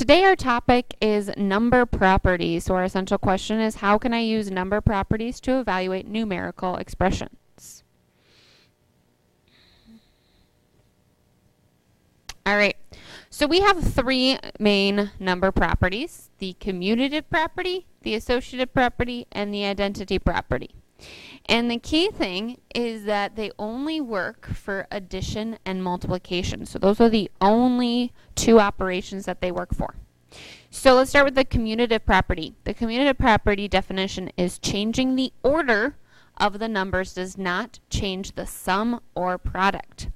Today our topic is number properties. So our essential question is, how can I use number properties to evaluate numerical expressions? All right, so we have three main number properties: the commutative property, the associative property, and the identity property. And the key thing is that they only work for addition and multiplication. So those are the only two operations that they work for. So let's start with the commutative property. The commutative property definition is changing the order of the numbers does not change the sum or product.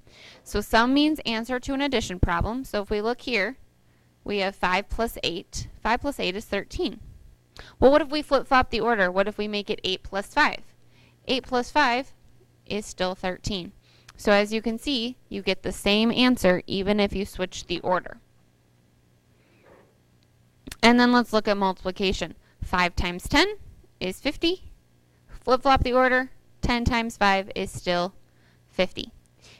So sum means answer to an addition problem. So if we look here, we have 5 plus 8. 5 plus 8 is 13. Well, what if we flip-flop the order? What if we make it 8 plus 5? 8 plus 5 is still 13. So as you can see, you get the same answer even if you switch the order. And then let's look at multiplication. 5 times 10 is 50. Flip-flop the order. 10 times 5 is still 50.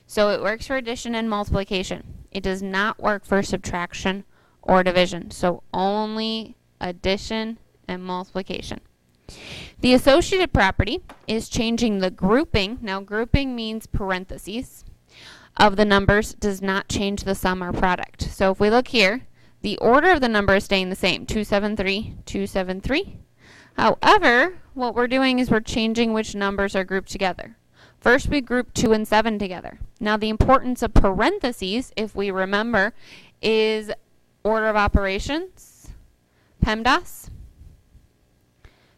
So it works for addition and multiplication. It does not work for subtraction or division. So only addition and multiplication. The associative property is changing the grouping. Now grouping means parentheses of the numbers does not change the sum or product. So if we look here, the order of the number is staying the same, 273, 273. However, what we're doing is we're changing which numbers are grouped together. First we group 2 and 7 together. Now the importance of parentheses, if we remember, is order of operations, PEMDAS.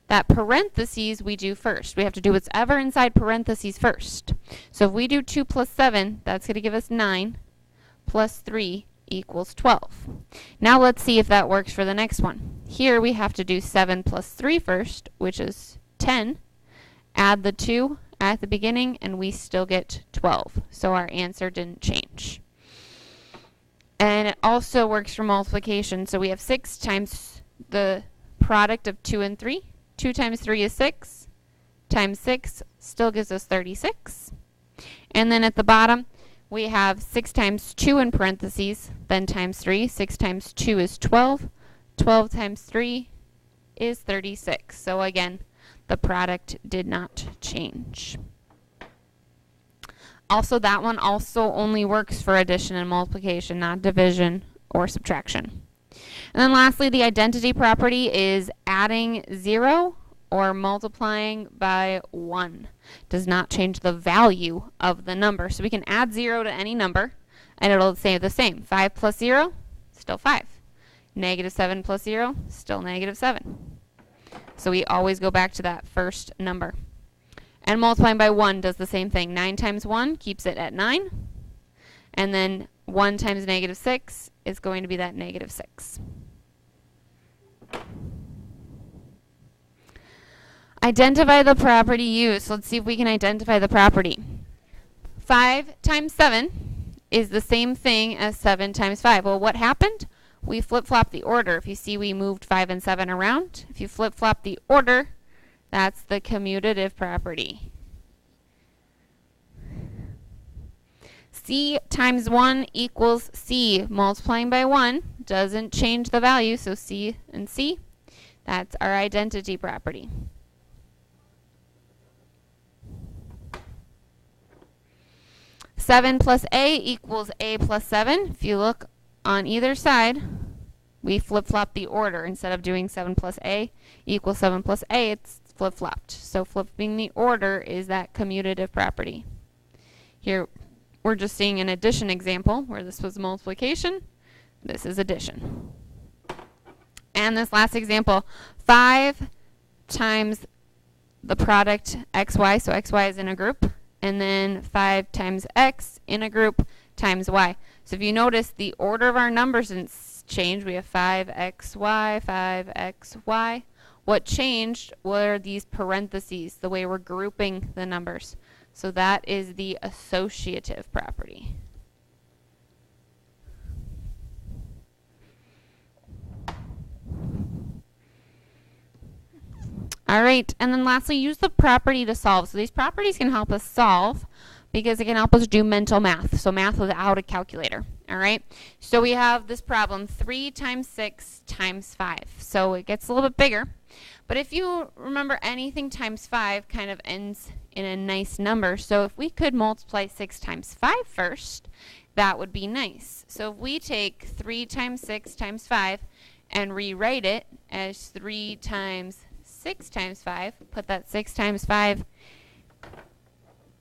That parentheses we do first. We have to do what's ever inside parentheses first. So if we do 2 plus 7, that's going to give us 9, plus 3 equals 12. Now let's see if that works for the next one. Here we have to do 7 plus 3 first, which is 10. Add the 2 at the beginning, and we still get 12. So our answer didn't change. And it also works for multiplication. So we have 6 times the product of 2 and 3. 2 times 3 is 6, times 6 still gives us 36. And then at the bottom, we have 6 times 2 in parentheses, then times 3. 6 times 2 is 12. 12 times 3 is 36. So again, the product did not change. Also, that one also only works for addition and multiplication, not division or subtraction. And then lastly, the identity property is adding 0 or multiplying by 1. Does not change the value of the number. So we can add 0 to any number and it'll say the same. 5 plus 0, still 5. Negative 7 plus 0, still negative 7. So we always go back to that first number. And multiplying by 1 does the same thing. 9 times 1 keeps it at 9. And then 1 times negative 6 is going to be that negative 6. Identify the property used. Let's see if we can identify the property. 5 times 7 is the same thing as 7 times 5. Well, what happened? We flip-flopped the order. If you see, we moved 5 and 7 around. If you flip-flop the order, that's the commutative property. C times 1 equals C. Multiplying by 1 doesn't change the value, so C and C, that's our identity property. Seven plus A equals A plus 7. If you look on either side, we flip-flop the order. Instead of doing 7 plus A equals 7 plus A, it's flip-flopped. So flipping the order is that commutative property. Here we're just seeing an addition example where this was multiplication, this is addition. And this last example, 5 times the product xy, so xy is in a group, and then 5 times x in a group times y. So if you notice, the order of our numbers didn't change. We have 5xy, 5xy. What changed were these parentheses, the way we're grouping the numbers. So that is the associative property. All right, and then lastly, use the property to solve. So these properties can help us solve because it can help us do mental math. So math without a calculator. All right, so we have this problem 3 times 6 times 5. So it gets a little bit bigger. But if you remember, anything times 5 kind of ends in a nice number. So if we could multiply 6 times 5 first, that would be nice. So if we take 3 times 6 times 5 and rewrite it as 3 times 6 times 5, put that 6 times 5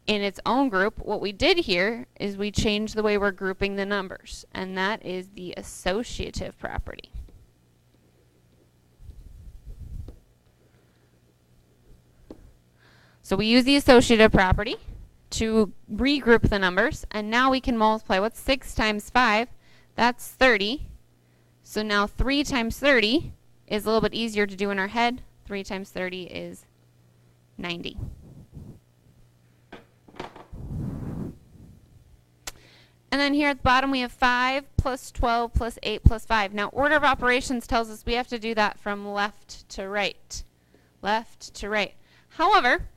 in its own group, what we did here is we changed the way we're grouping the numbers, and that is the associative property. So we use the associative property to regroup the numbers, and now we can multiply. What's 6 times 5? That's 30. So now 3 times 30 is a little bit easier to do in our head. 3 times 30 is 90. And then here at the bottom we have 5 plus 12 plus 8 plus 5. Now order of operations tells us we have to do that from left to right. Left to right. However,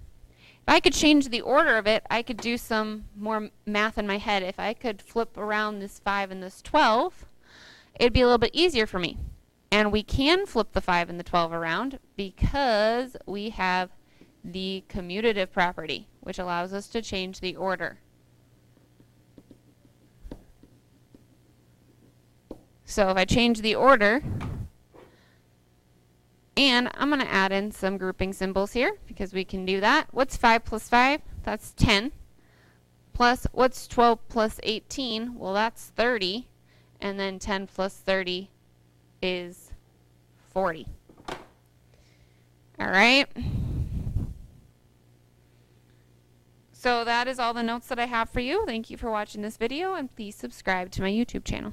if I could change the order of it, I could do some more math in my head. If I could flip around this 5 and this 12, it'd be a little bit easier for me. And we can flip the 5 and the 12 around because we have the commutative property, which allows us to change the order. So if I change the order, and I'm going to add in some grouping symbols here because we can do that. What's 5 plus 5? That's 10. Plus, what's 12 plus 18? Well, that's 30. And then 10 plus 30 is 40. All right. So that is all the notes that I have for you. Thank you for watching this video, and please subscribe to my YouTube channel.